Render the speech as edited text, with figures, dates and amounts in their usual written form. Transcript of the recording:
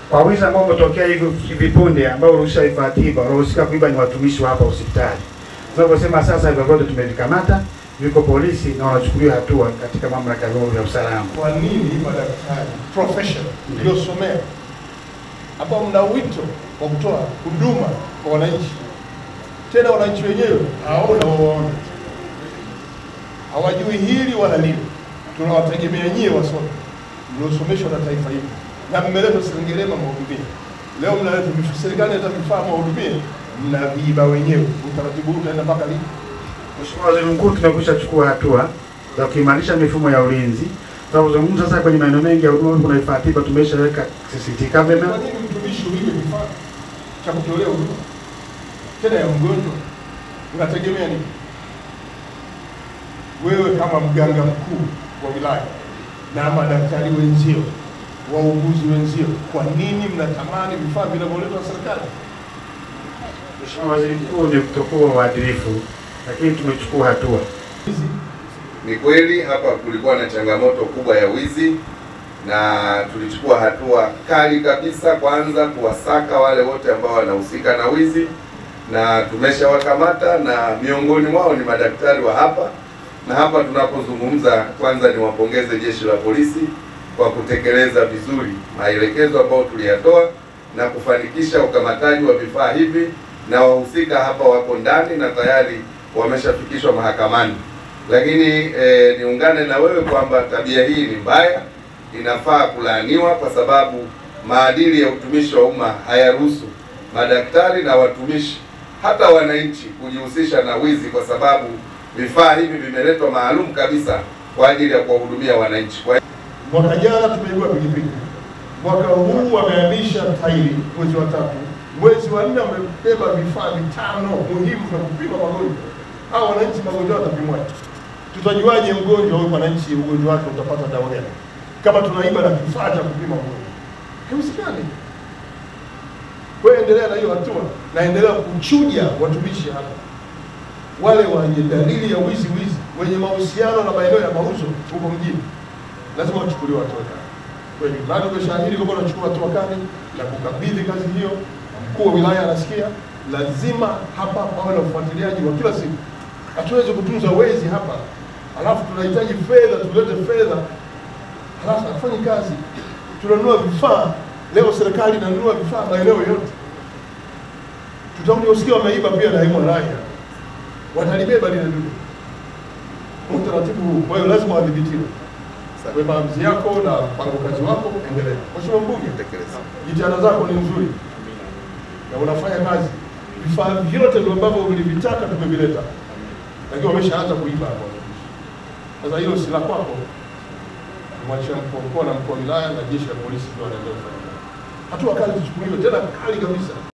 Kwa wizi ambao umetokea hivi punde ambao ruhusa ifatiba, ruhusa kuiba ni watumishi wa hapa hospitali. Tunaposema sasa hivyo vyote tumevikamata, viko polisi na wanachukuliwa hatua katika mamlaka ya vyombo vya usalama. Kwa nini madaktari professional waliosomea ambao mna wito wa kutoa huduma kwa wananchi, tena wananchi wenyewe hawajui hili wala lile, tunawategemea nyie wasomi mliosomeshwa na taifa hili na mmeleta Sengerema mhudumie. Leo mnaleta serikali inaleta vifaa mhudumie, mnaviiba wenyewe. Utaratibu huu utaenda mpaka lini? Mheshimiwa Waziri Mkuu, tumekwisha chukua hatua za kuimarisha mifumo ya ulinzi. Tunazungumza sasa kwenye maeneo mengi ya huduma kuna vifaa tiba tumeshaweka CCTV camera. Kwa nini mtumishi uibe vifaa cha kutolea huduma tena ya mgonjwa? Unategemea nini? Wewe kama mganga mkuu wa wilaya na madaktari wenzio, wauguzi wenzio, kwa nini mnatamani vifaa vinavyoletwa na serikali? Mheshimiwa Waziri Mkuu, ni kutokuwa waadilifu, lakini tumechukua hatua. Ni kweli hapa kulikuwa na changamoto kubwa ya wizi na tulichukua hatua kali kabisa, kwanza kuwasaka wale wote ambao wanahusika na wizi na tumeshawakamata, na miongoni mwao ni madaktari wa hapa. Na hapa tunapozungumza, kwanza niwapongeze jeshi la polisi kwa kutekeleza vizuri maelekezo ambayo tuliyatoa na kufanikisha ukamataji wa vifaa hivi, na wahusika hapa wako ndani na tayari wameshafikishwa mahakamani. Lakini niungane na wewe kwamba tabia hii ni mbaya, inafaa kulaaniwa, kwa sababu maadili ya utumishi wa umma hayaruhusu madaktari na watumishi hata wananchi kujihusisha na wizi, kwa sababu vifaa hivi vimeletwa maalum kabisa kwa ajili ya kuwahudumia wananchi. Mwaka jana tumeibiwa pikipiki, mwaka huu wamehamisha tairi mwezi wa 3, mwezi wa 4 wamebeba vifaa 5 muhimu vya kupima magonjwa. Hao wananchi magonjwa watapimwa. Tutajuaje mgonjwa huyu mwananchi ugonjwa wake utapata dawa gani kama tunaiba na kifaa cha kupima ugonjwa? Haiwezekani. Kwa endelea na hiyo hatua na endelea kuchuja watumishi hapa. Wale wenye dalili ya wizi wenye mahusiano na maeneo ya mauzo huko mjini lazima wachukuliwe hatua kali. Kwa hiyo bado umeshahidi kwamba unachukua hatua kali na kukabidhi kazi hiyo. Mkuu wa wilaya anasikia, lazima hapa pawe na ufuatiliaji wa kila siku. Hatuwezi kutunza wezi hapa alafu tunahitaji fedha, tulete fedha alafu afanye kazi. Tunanunua vifaa leo, serikali inanunua vifaa maeneo yote. Tutakuja usikia wameiba pia na MRI, watalibeba lile dudu. Utaratibu huu kwa hiyo lazima wadhibitiwe. Kwa maamuzi yako na mpango kazi wako endelea. Mheshimiwa Mbunge, jitihada zako ni nzuri na unafanya kazi. Vifaa vyote ndio ambavyo ulivitaka tumevileta, lakini wameshaanza kuiba hapo. Sasa hilo si la kwako, mwachia mkuu na mkuu wa wilaya na jeshi la polisi ndio wanaendelea. Hatua kali zichukuliwe, tena kali kabisa.